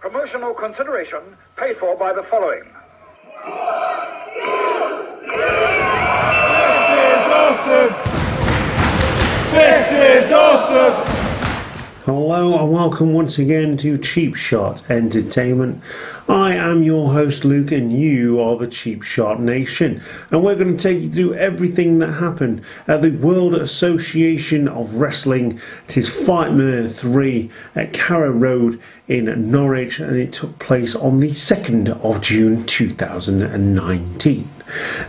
Promotional consideration paid for by the following. This is awesome! Hello and welcome once again to Cheap Shot Entertainment. I am your host Luke and you are the Cheap Shot Nation, and we're going to take you through everything that happened at the World Association of Wrestling. It is Fightmare 3 at Carrow Road in Norwich, and it took place on the 2nd of June 2019.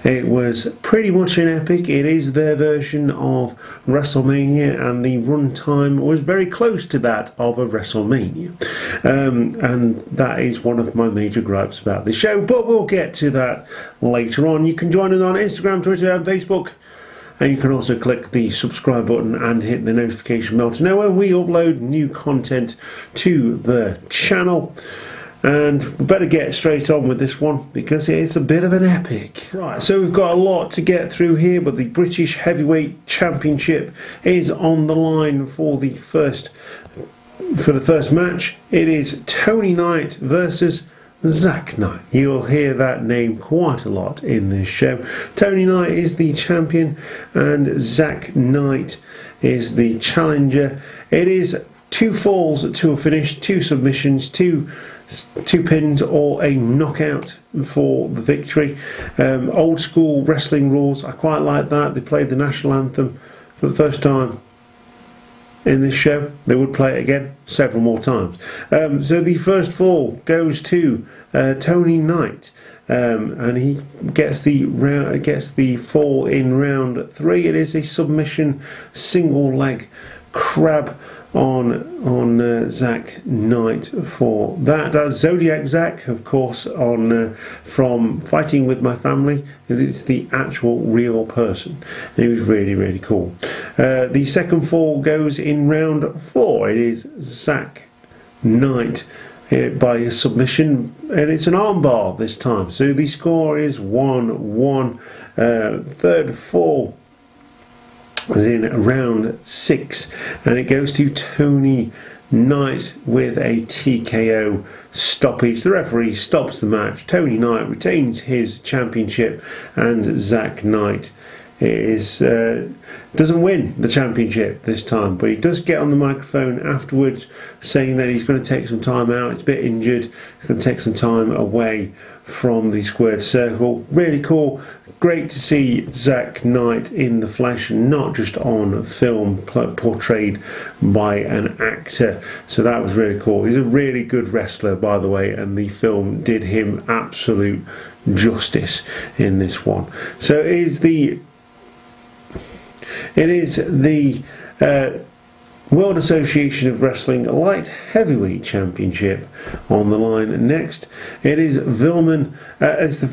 It was pretty much an epic. It is their version of WrestleMania, and the run time was very close to that of a WrestleMania, and that is one of my major gripes about the show, but we'll get to that later on. You can join us on Instagram, Twitter and Facebook, and you can also click the subscribe button and hit the notification bell to know when we upload new content to the channel. And we better get straight on with this one because it's a bit of an epic. Right, so we've got a lot to get through here, but the British Heavyweight Championship is on the line for the first match. It is Tony Knight versus Zack Knight. You'll hear that name quite a lot in this show. Tony Knight is the champion and Zack Knight is the challenger. It is 2 falls to a finish, 2 submissions, 2 pins or a knockout for the victory. Old school wrestling rules, I quite like that. They played the national anthem for the first time in this show. They would play it again several more times. So the first fall goes to Tony Knight, and he gets the fall in round 3. It is a submission single leg crab on Zack Knight for that. That's Zodiac Zack, of course, on from Fighting With My Family. It's the actual real person, and he was really, really cool. The second fall goes in round 4. It is Zack Knight by submission, and it's an armbar this time. So the score is 1-1. Third fall was in round 6, and it goes to Tony Knight with a TKO stoppage. The referee stops the match. Tony Knight retains his championship, and Zack Knight doesn't win the championship this time, but he does get on the microphone afterwards saying that he's going to take some time out. He's a bit injured. He's going to take some time away from the squared circle. Really cool. Great to see Zack Knight in the flesh, not just on film, portrayed by an actor. So that was really cool. He's a really good wrestler, by the way, and the film did him absolute justice in this one. So it is the World Association of Wrestling Light Heavyweight Championship on the line next. It is Vilman, it's the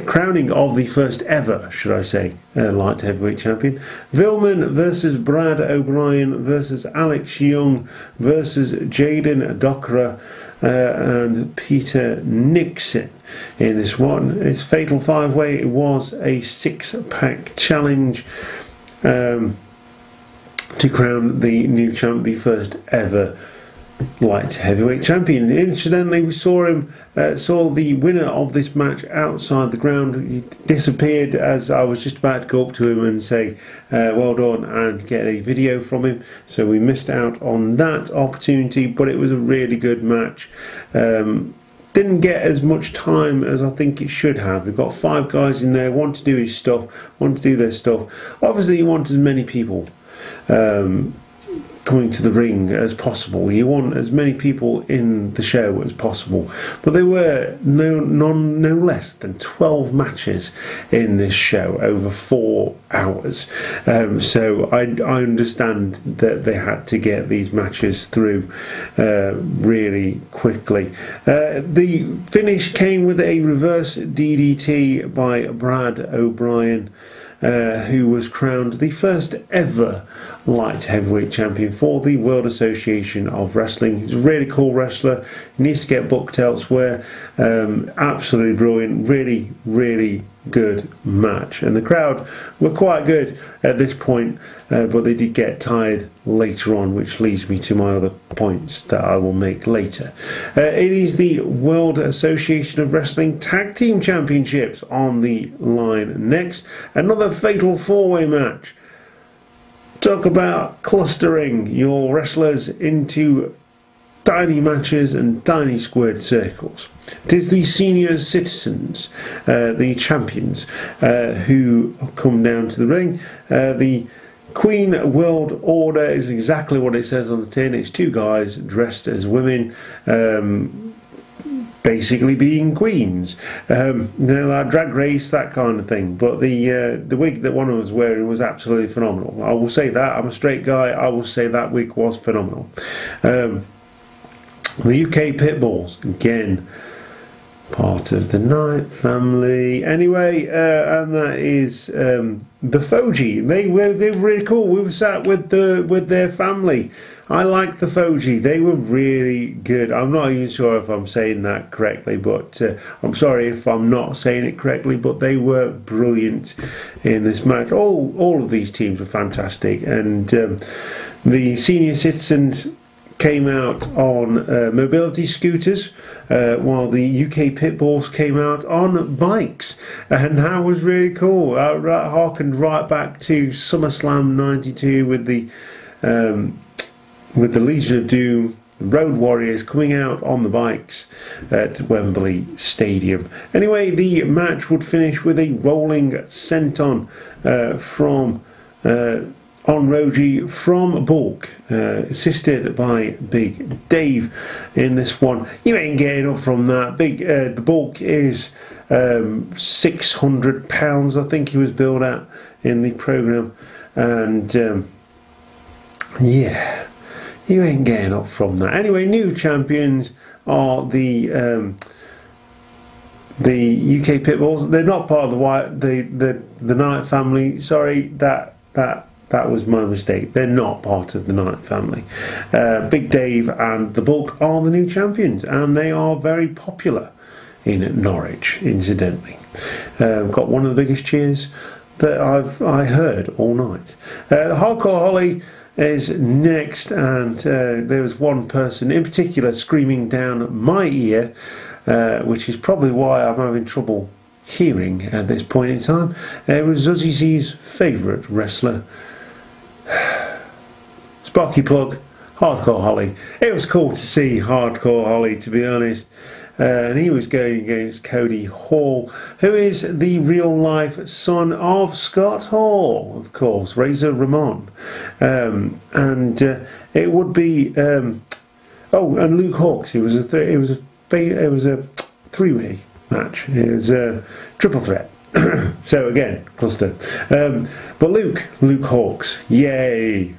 crowning of the first ever, should I say, Light Heavyweight Champion. Vilman versus Brad O'Brien versus Alex Young versus Jaden Dokra and Peter Nixon in this one. It's Fatal 5-Way. It was a 6-pack challenge to crown the new champ, the first ever light heavyweight champion. Incidentally, we saw the winner of this match outside the ground. He disappeared as I was just about to go up to him and say well done and get a video from him, so we missed out on that opportunity, but it was a really good match. Didn't get as much time as I think it should have. We've got 5 guys in there, want to do his stuff, want to do their stuff. Obviously you want as many people coming to the ring as possible. You want as many people in the show as possible, but there were no less than 12 matches in this show over 4 hours. So I understand that they had to get these matches through really quickly. The finish came with a reverse DDT by Brad O'Brien, who was crowned the first ever light heavyweight champion for the World Association of Wrestling. He's a really cool wrestler. He needs to get booked elsewhere. Absolutely brilliant. Really good match, and the crowd were quite good at this point, but they did get tired later on, which leads me to my other points that I will make later. It is the World Association of Wrestling Tag Team Championships on the line next. Another fatal four-way match. Talk about clustering your wrestlers into tiny matches and tiny squared circles. It is the senior citizens, the champions, who come down to the ring. The Queen World Order is exactly what it says on the tin. It's two guys dressed as women, basically being queens. Like Drag Race, that kind of thing. But the wig that one of us was wearing was absolutely phenomenal. I will say that. I'm a straight guy. I will say that wig was phenomenal. The UK Pitbulls, again, part of the Knight family. Anyway, and that is the Foji. They were really cool. We were sat with their family. I liked the Foji. They were really good. I'm not even sure if I'm saying that correctly, but I'm sorry if I'm not saying it correctly. But they were brilliant in this match. All of these teams were fantastic, and the senior citizens came out on mobility scooters, while the UK Pitbulls came out on bikes, and that was really cool. Harkened right back to SummerSlam '92 with the Legion of Doom, the Road Warriors coming out on the bikes at Wembley Stadium. Anyway, the match would finish with a rolling senton from Onroji from Bulk, assisted by Big Dave in this one. You ain't getting up from that. The Bulk is 600 pounds, I think he was billed at in the programme, and yeah, you ain't getting up from that. Anyway, new champions are the UK Pitbulls. They're not part of the Knight family. Sorry, that was my mistake. They're not part of the Knight family. Big Dave and the Bulk are the new champions, and they are very popular in Norwich, incidentally. Got one of the biggest cheers that I heard all night. Hardcore Holly is next, and there was one person in particular screaming down my ear, which is probably why I'm having trouble hearing at this point in time. It was Zuzzy's favourite wrestler, Sparky Plug, Hardcore Holly. It was cool to see Hardcore Holly, to be honest, and he was going against Cody Hall, who is the real life son of Scott Hall, of course, Razor Ramon, and it would be and Luke Hawks. It was a three-way match. It was a triple threat. So again, cluster. But Luke Hawks, yay!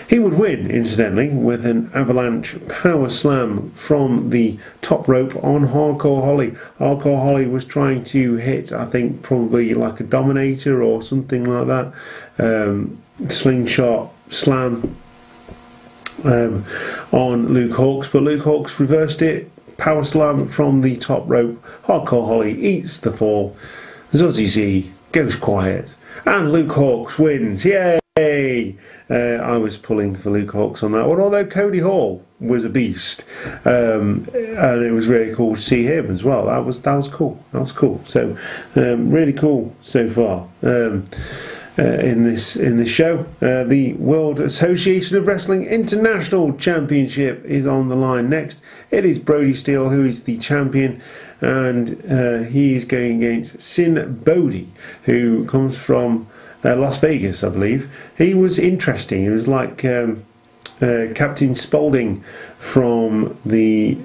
He would win, incidentally, with an avalanche power slam from the top rope on Hardcore Holly. Hardcore Holly was trying to hit, I think, probably like a Dominator or something like that. Slingshot slam on Luke Hawks, but Luke Hawks reversed it. Power slam from the top rope. Hardcore Holly eats the fall. Zuzzy Z goes quiet, and Luke Hawks wins. Yay! I was pulling for Luke Hawks on that one, although Cody Hall was a beast, and it was really cool to see him as well. That was cool. That was cool. So really cool so far. In this show, the World Association of Wrestling International Championship is on the line next. It is Brody Steele who is the champion, and he is going against Sin Bodhi, who comes from Las Vegas, I believe. He was interesting. He was like Captain Spaulding from the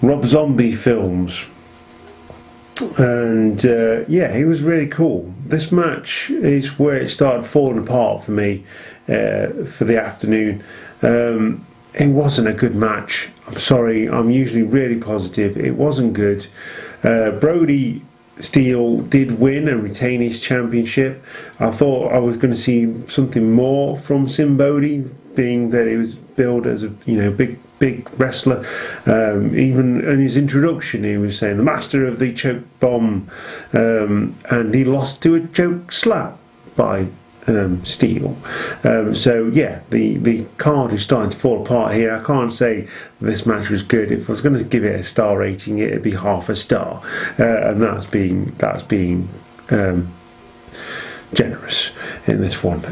Rob Zombie films. And yeah, he was really cool. This match is where it started falling apart for me for the afternoon. It wasn't a good match. I'm sorry, I'm usually really positive. It wasn't good. Brody Steele did win and retain his championship. I thought I was going to see something more from Simbodi, being that it was billed as a big wrestler. Even in his introduction, he was saying the master of the choke bomb, and he lost to a choke slap by Steel. So yeah, the card is starting to fall apart here. I can't say this match was good. If I was going to give it a star rating, it'd be half a star, and that's being generous in this one.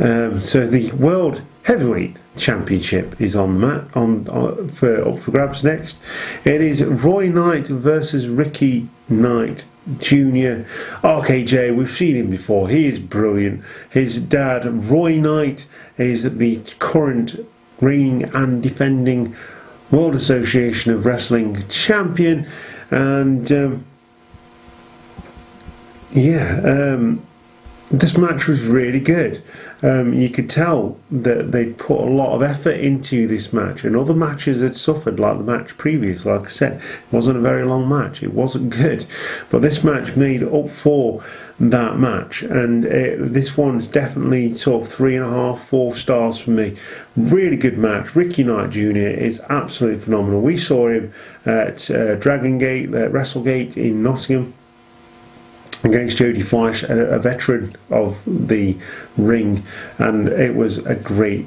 So the World Heavyweight Championship is on the mat up for grabs next. It is Roy Knight versus Ricky Knight Jr. RKJ, we've seen him before. He is brilliant. His dad, Roy Knight, is the current reigning and defending World Association of Wrestling champion, and this match was really good. You could tell that they'd put a lot of effort into this match, and other matches had suffered, like the match previous. Like I said, it wasn't a very long match, it wasn't good, but this match made up for that match, and this one's definitely sort of 3.5, 4 stars for me. Really good match. Ricky Knight Jr. is absolutely phenomenal. We saw him at Dragon Gate, WrestleGate in Nottingham, against Jody Fleisch, a veteran of the ring, and it was a great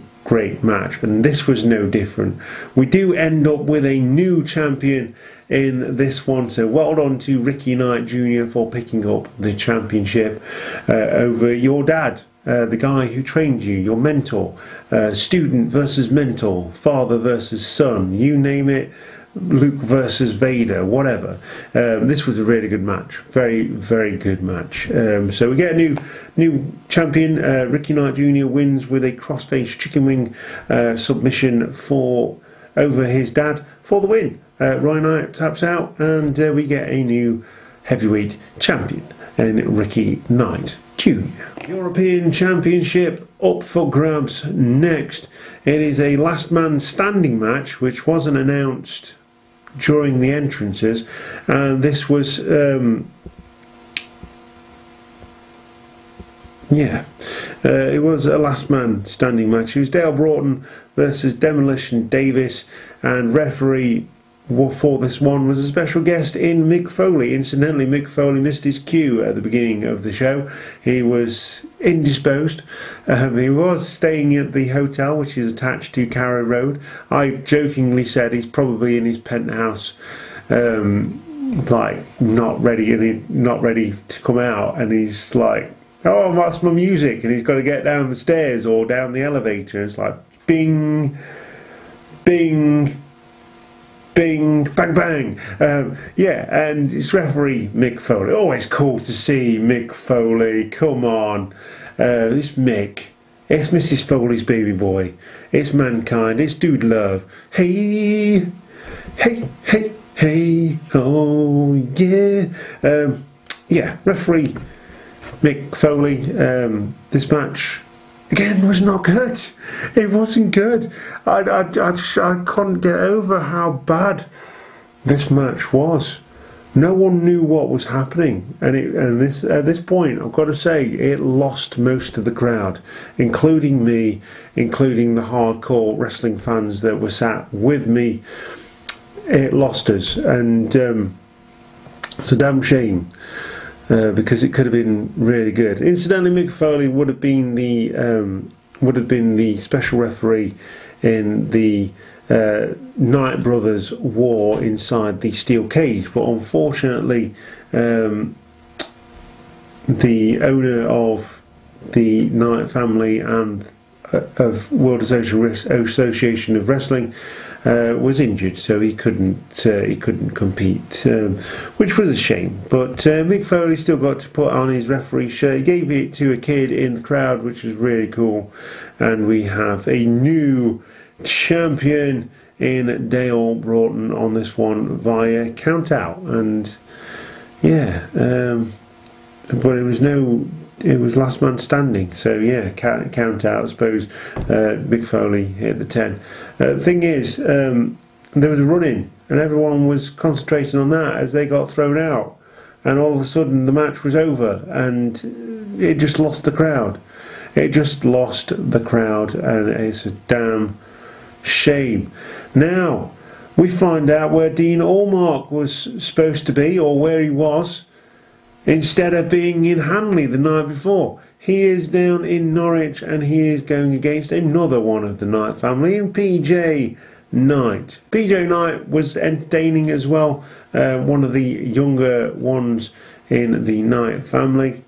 match, and this was no different. We do end up with a new champion in this one, so well done to Ricky Knight Jr. for picking up the championship over your dad, the guy who trained you, your mentor, student versus mentor, father versus son, you name it. Luke versus Vader, whatever. This was a really good match, very good match. So we get a new champion. Ricky Knight Jr. wins with a crossface chicken wing submission over his dad for the win. Roy Knight taps out, and we get a new heavyweight champion, and Ricky Knight Jr. European Championship up for grabs next. It is a last man standing match, which wasn't announced during the entrances, and this was it was a last man standing match. It was Dale Broughton versus Demolition Davis, and referee for this one was a special guest in Mick Foley. Incidentally, Mick Foley missed his cue at the beginning of the show. He was indisposed. He was staying at the hotel, which is attached to Carrow Road. I jokingly said he's probably in his penthouse, like not ready to come out, and he's like, "Oh, that's my music," and he's got to get down the stairs or down the elevator. It's like bing, bing, bing, bang, bang. And it's referee Mick Foley. Always cool to see Mick Foley. Come on. It's Mick. It's Mrs. Foley's baby boy. It's Mankind. It's Dude Love. Hey, hey, hey, hey. Oh, yeah. Referee Mick Foley. This match, again, was not good. It wasn't good. I couldn't get over how bad this match was. No one knew what was happening, and at this point, I've got to say, it lost most of the crowd, including me, including the hardcore wrestling fans that were sat with me. It lost us, and it's a damn shame. Because it could have been really good. Incidentally, Mick Foley would have been the special referee in the Knight Brothers war inside the steel cage, but unfortunately, the owner of the Knight family and of World Association of Wrestling was injured, so he couldn't compete, which was a shame. But Mick Foley still got to put on his referee shirt. He gave it to a kid in the crowd, which was really cool. And we have a new champion in Dale Broughton on this one via count out, and but it was last man standing, so yeah, count out, I suppose. Mick Foley hit the 10. The thing is, there was a run-in, and everyone was concentrating on that as they got thrown out, and all of a sudden the match was over, and it just lost the crowd. It just lost the crowd, and it's a damn shame. Now, we find out where Dean Allmark was supposed to be, or where he was, instead of being in Hanley the night before. He is down in Norwich, and he is going against another one of the Knight family, in PJ Knight. PJ Knight was entertaining as well, one of the younger ones in the Knight family.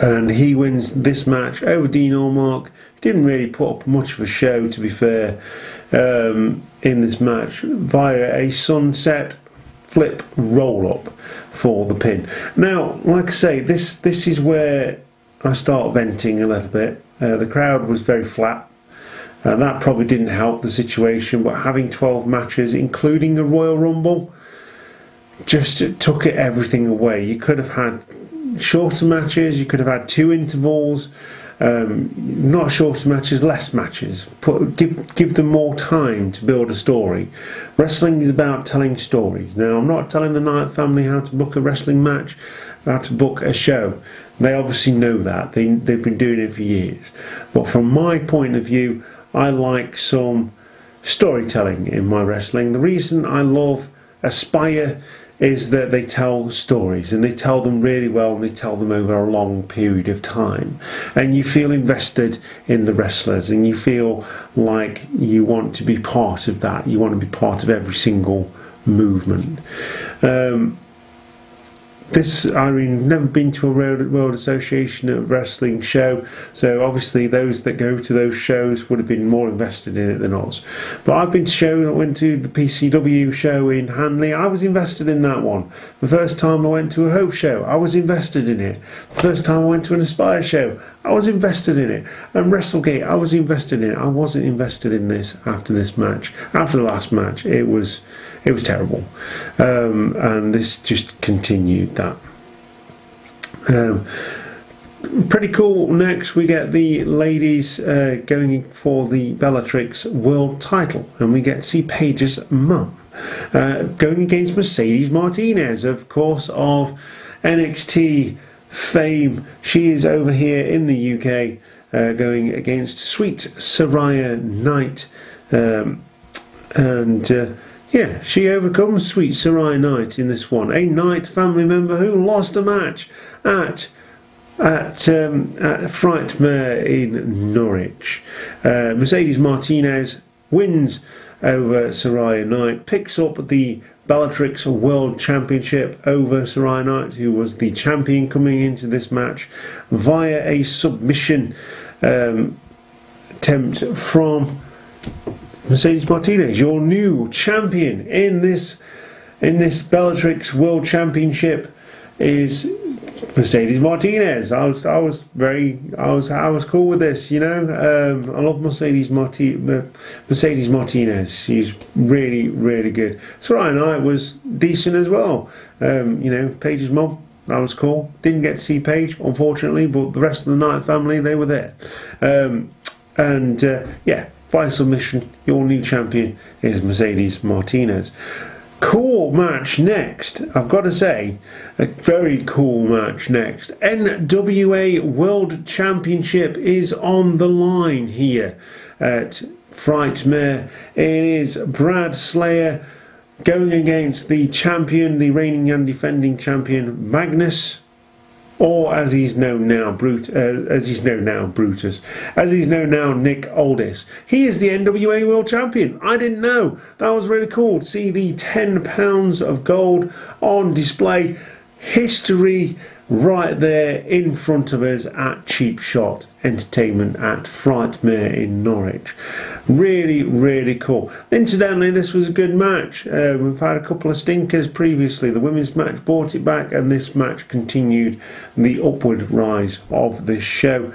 And he wins this match over Dean Allmark. Didn't really put up much of a show, to be fair, in this match, via a sunset flip roll up for the pin. Now, like I say, this is where I start venting a little bit. The crowd was very flat. That probably didn't help the situation, but having 12 matches, including a Royal Rumble, just took everything away. You could have had shorter matches, you could have had 2 intervals, not shorter matches, less matches. Give them more time to build a story. Wrestling is about telling stories. Now, I'm not telling the Knight family how to book a wrestling match, how to book a show. They obviously know that. They've been doing it for years. But from my point of view, I like some storytelling in my wrestling. The reason I love Aspire is that they tell stories, and they tell them really well, and they tell them over a long period of time, and you feel invested in the wrestlers, and you feel like you want to be part of that. You want to be part of every single movement. Never been to a World Association of Wrestling show, so obviously those that go to those shows would have been more invested in it than us. But I've been to shows. I went to the PCW show in Hanley. I was invested in that one. The first time I went to a Hope show, I was invested in it. The first time I went to an Aspire show, I was invested in it. And WrestleGate, I was invested in it. I wasn't invested in this after this match. After the last match, it was terrible, and this just continued that. Pretty cool. Next we get the ladies going for the Bellatrix world title, and we get to see Paige's mum going against Mercedes Martinez, of course, of NXT fame. She is over here in the UK going against Sweet Saraya Knight, yeah, she overcomes Sweet Saraya Knight in this one. A Knight family member who lost a match at Frightmare in Norwich. Mercedes Martinez wins over Saraya Knight, picks up the Bellatrix World Championship over Saraya Knight, who was the champion coming into this match, via a submission attempt from Mercedes Martinez. Your new champion in this Bellatrix World Championship is Mercedes Martinez. I was cool with this, you know. I love Mercedes Martinez. She's really good. Saraya Knight was decent as well. You know, Paige's mum, that was cool. Didn't get to see Paige, unfortunately, but the rest of the Knight family, they were there. Yeah, by submission, your new champion is Mercedes Martinez. Cool match next. I've got to say, a very cool match next. NWA World Championship is on the line here at Frightmare. It is Brad Slayer going against the champion, the reigning and defending champion, Magnus, or as he's known now, Brutus, as he's known now, Nick Aldis. He is the NWA World Champion. I didn't know. That was really cool to see the £10 of gold on display. History right there in front of us at Cheap Shot Entertainment at Frightmare in Norwich. Really cool. Incidentally, this was a good match. We've had a couple of stinkers previously. The women's match brought it back, and this match continued the upward rise of this show.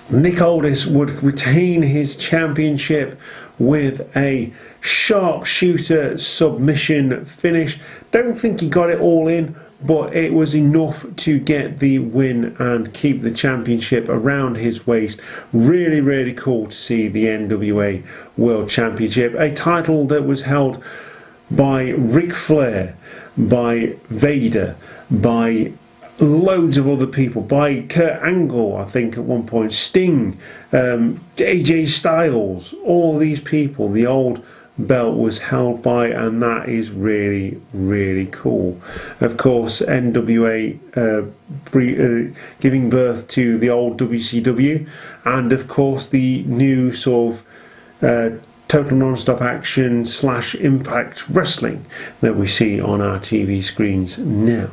Nick Aldis would retain his championship with a sharpshooter submission finish. Don't think he got it all in, but it was enough to get the win and keep the championship around his waist. Really cool to see the NWA World Championship, a title that was held by Ric Flair, by Vader, by loads of other people, by Kurt Angle, I think at one point, Sting, AJ Styles, all these people the old belt was held by, and that is really, really cool. Of course, NWA giving birth to the old WCW, and of course the new sort of total non-stop action / Impact Wrestling that we see on our TV screens now.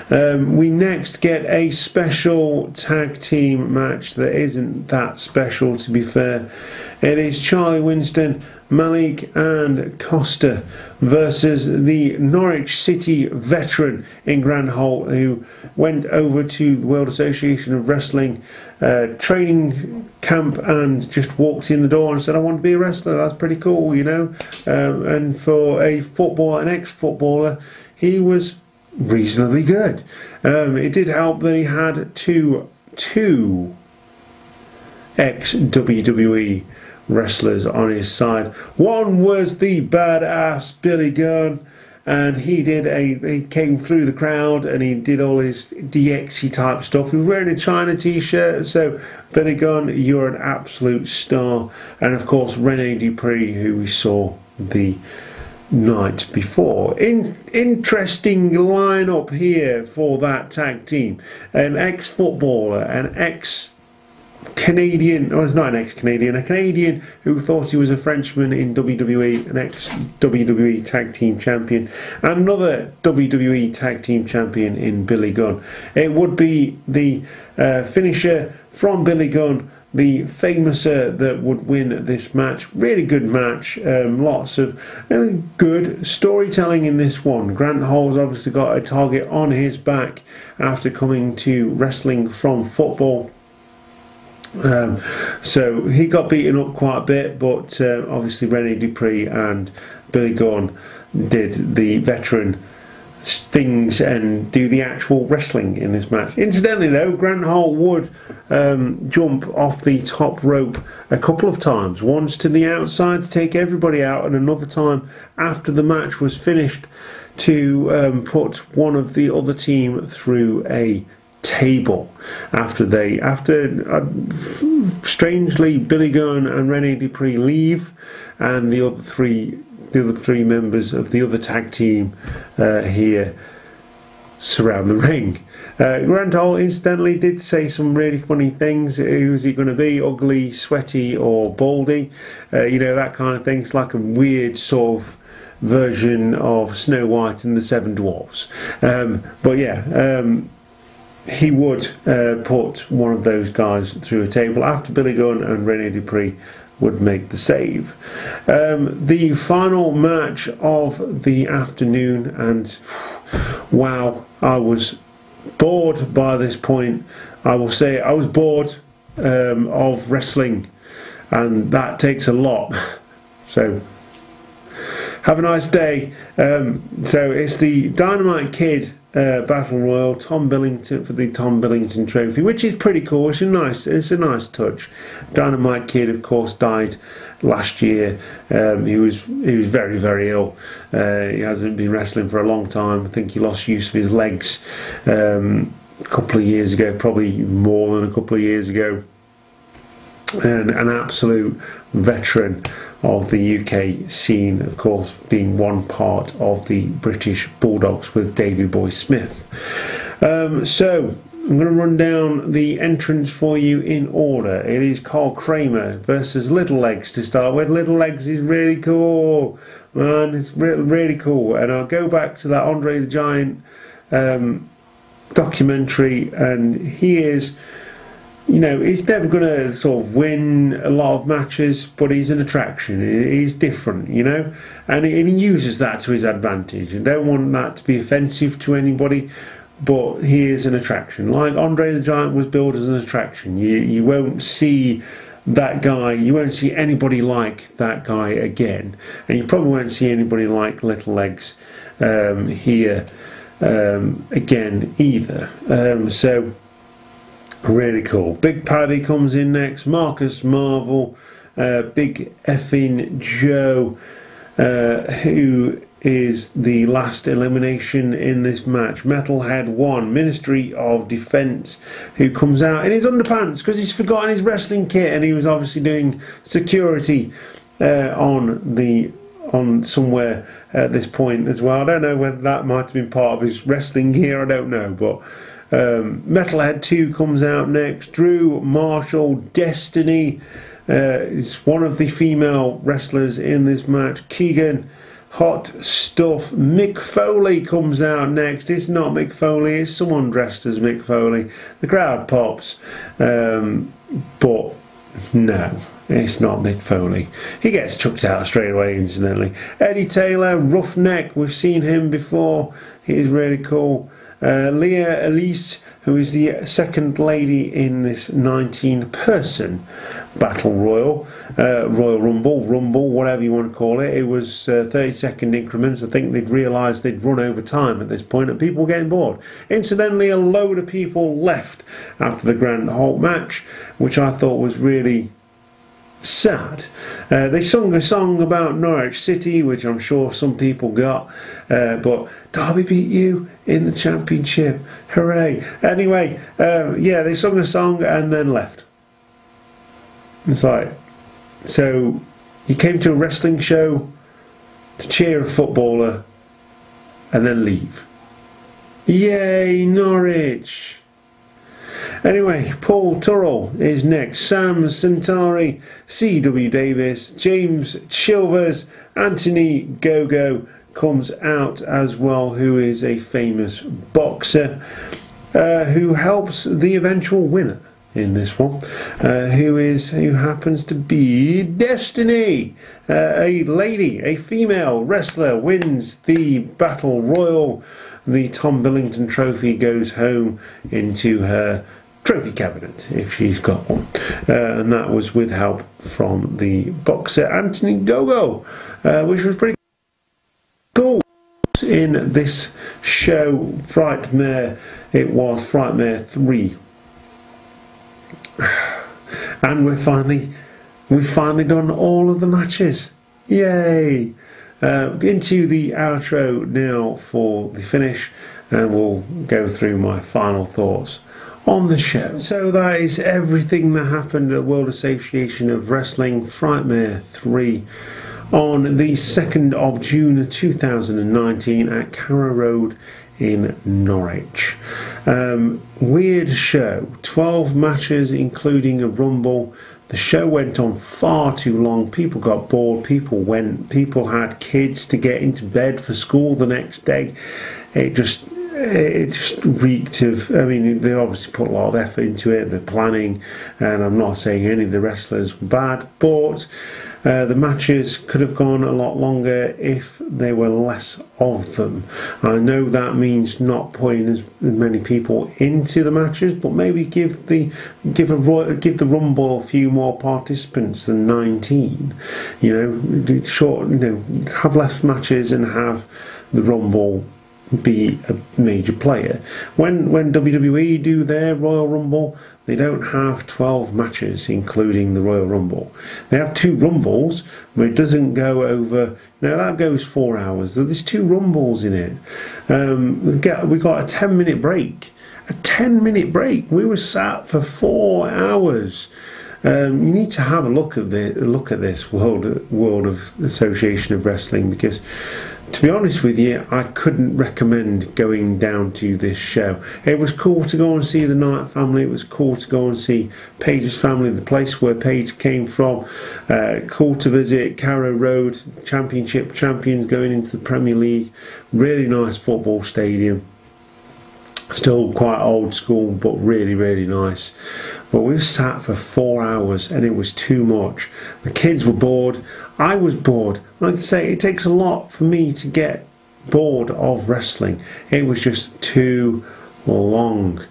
We next get a special tag team match that isn't that special, to be fair. It is Charlie Winston, Malik and Costa versus the Norwich City veteran in Grant Holt, who went over to the World Association of Wrestling training camp and just walked in the door and said, I want to be a wrestler. That's pretty cool, you know. And for a footballer, an ex-footballer, he was reasonably good. It did help that he had two ex-WWE wrestlers on his side. One was the badass Billy Gunn, and he came through the crowd and he did all his DXy type stuff. He was wearing a China t-shirt, so Billy Gunn, you're an absolute star. And of course Rene Dupree, who we saw the night before. Interesting lineup here for that tag team. An ex-footballer, an ex-Canadian, well, it's not an ex-Canadian, a Canadian who thought he was a Frenchman in WWE, an ex-WWE tag team champion, and another WWE tag team champion in Billy Gunn. It would be the finisher from Billy Gunn, the famouser, that would win this match. Really good match. Lots of good storytelling in this one. Grant Holt's obviously got a target on his back after coming to wrestling from football. So he got beaten up quite a bit, but obviously Rene Dupree and Billy Gunn did the veteran things and do the actual wrestling in this match. Incidentally though, Grant Holt would jump off the top rope a couple of times, once to the outside to take everybody out, and another time after the match was finished to put one of the other team through a table after strangely Billy Gunn and Rene Dupree leave, and the other three members of the other tag team here surround the ring. Grant Holt incidentally did say some really funny things. Who's he going to be? Ugly, sweaty or baldy? You know, that kind of thing. It's like a weird sort of version of Snow White and the Seven Dwarfs. But yeah, he would put one of those guys through a table after Billy Gunn and Rene Dupree would make the save. The final match of the afternoon, and wow, I was bored by this point. I will say I was bored of wrestling, and that takes a lot. So have a nice day. So it's the Dynamite Kid Battle Royal, Tom Billington, for the Tom Billington Trophy, which is pretty cool. It's a nice touch. Dynamite Kid, of course, died last year. He was very, very ill. He hasn't been wrestling for a long time. I think he lost use of his legs a couple of years ago, probably more than a couple of years ago. And an absolute veteran of the UK scene, of course, being one part of the British Bulldogs with Davey Boy Smith. So I'm going to run down the entrance for you in order. It is Carl Kramer versus Little Legs to start with. Little Legs is really cool, man. It's really cool. And I'll go back to that Andre the Giant documentary, and he is, you know, he's never going to sort of win a lot of matches, but he's an attraction. He's different, you know, and he uses that to his advantage. I don't want that to be offensive to anybody, but he is an attraction. Like Andre the Giant was billed as an attraction. You won't see that guy, you won't see anybody like that guy again, and you probably won't see anybody like Little Legs here again either. So really cool. Big Paddy comes in next. Marcus Marvel, Big Effing Joe, who is the last elimination in this match. Metalhead 1, Ministry of Defence, who comes out in his underpants because he's forgotten his wrestling kit, and he was obviously doing security on somewhere at this point as well. I don't know whether that might have been part of his wrestling gear, I don't know, but Metalhead 2 comes out next. Drew Marshall, Destiny is one of the female wrestlers in this match. Keegan, Hot Stuff. Mick Foley comes out next. It's not Mick Foley, it's someone dressed as Mick Foley. The crowd pops, but no, it's not Mick Foley. He gets chucked out straight away, incidentally. Eddie Taylor, Roughneck, we've seen him before. He's really cool. Leah Elise, who is the second lady in this 19-person Battle Royal, Royal Rumble, whatever you want to call it. It was 30-second increments. I think they'd realised they'd run over time at this point and people were getting bored. Incidentally, a load of people left after the Grand Halt match, which I thought was really sad. They sung a song about Norwich City, which I'm sure some people got, but Derby beat you in the championship, hooray. Anyway, yeah, they sung a song and then left. It's like, so you came to a wrestling show to cheer a footballer and then leave. Yay, Norwich! Anyway, Paul Turrell is next. Sam Centauri, C.W. Davis, James Chilvers, Anthony Gogo comes out as well, who is a famous boxer who helps the eventual winner in this one, who happens to be Destiny, a lady, a female wrestler, wins the Battle Royal. The Tom Billington trophy goes home into her trophy cabinet, if she's got one, and that was with help from the boxer Anthony Gogo, which was pretty cool. In this show, Frightmare, it was Frightmare 3, and we've finally done all of the matches. Yay! Into the outro now for the finish, and we'll go through my final thoughts on the show. So that is everything that happened at World Association of Wrestling Frightmare 3 on the 2nd of June 2019 at Carrow Road in Norwich. Weird show, 12 matches including a rumble. The show went on far too long. People got bored, people had kids to get into bed for school the next day. It just reeked of, I mean, they obviously put a lot of effort into it, the planning, and I'm not saying any of the wrestlers were bad, but the matches could have gone a lot longer if there were less of them. I know that means not putting as many people into the matches, but maybe give the Rumble a few more participants than 19. You know, short. You know, have less matches and have the Rumble be a major player. When WWE do their Royal Rumble, they don't have 12 matches including the Royal Rumble. They have 2 Rumbles, but it doesn't go over, now that goes 4 hours. There's 2 Rumbles in it. We got a 10-minute break. A 10-minute break. We were sat for 4 hours. You need to have a look at this World of Association of Wrestling, because to be honest with you, I couldn't recommend going down to this show. It was cool to go and see the Knight family. It was cool to go and see Paige's family, the place where Paige came from. Cool to visit Carrow Road, Championship champions going into the Premier League. Really nice football stadium. Still quite old school, but really, really nice. But we sat for 4 hours and it was too much. The kids were bored. I was bored. Like I say, it takes a lot for me to get bored of wrestling. It was just too long.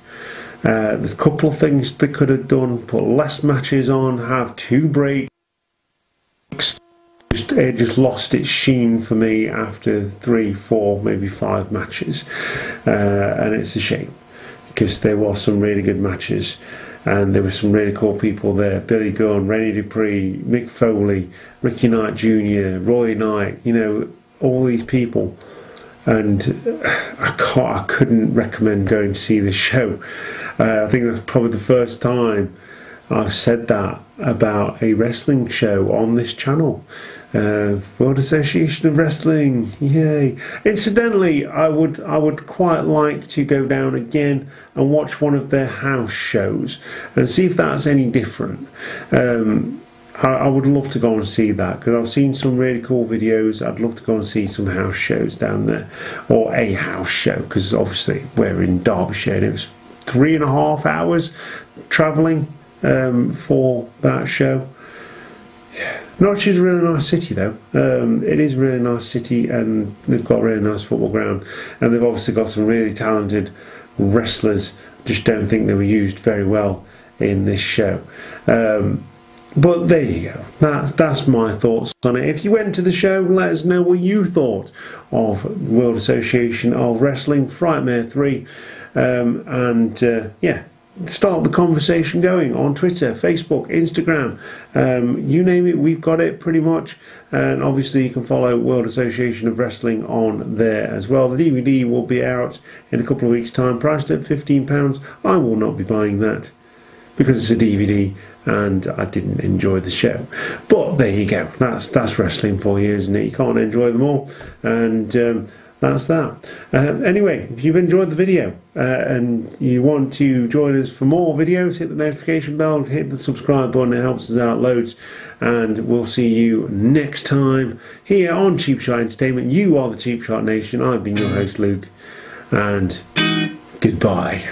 There's a couple of things they could have done. Put less matches on, have 2 breaks. It just lost its sheen for me after 3, 4, maybe 5 matches. And it's a shame, because there was some really good matches. And there were some really cool people there. Billy Gunn, Rennie Dupree, Mick Foley, Ricky Knight Jr., Roy Knight, you know, all these people, and I couldn't recommend going to see this show. I think that's probably the first time I've said that about a wrestling show on this channel. World Association of Wrestling, yay! Incidentally, I would quite like to go down again and watch one of their house shows and see if that's any different. I would love to go and see that, because I've seen some really cool videos. I'd love to go and see some house shows down there, or a house show, because obviously we're in Derbyshire and it was 3.5 hours travelling for that show. Norwich is a really nice city though. It is a really nice city, and they've got a really nice football ground, and they've obviously got some really talented wrestlers. Just don't think they were used very well in this show. But there you go. That's my thoughts on it. If you went to the show, let us know what you thought of World Association of Wrestling Fightmare 3. Yeah, start the conversation going on Twitter, Facebook, Instagram, you name it, we've got it pretty much. And obviously you can follow World Association of Wrestling on there as well. The DVD will be out in a couple of weeks' time, priced at £15. I will not be buying that because it's a DVD and I didn't enjoy the show. But there you go, that's wrestling for you, isn't it? You can't enjoy them all, and that's that. Anyway, if you've enjoyed the video and you want to join us for more videos, hit the notification bell, hit the subscribe button, it helps us out loads, and we'll see you next time here on Cheap Shot Entertainment. You are the Cheap Shot Nation. I've been your host Luke, and goodbye.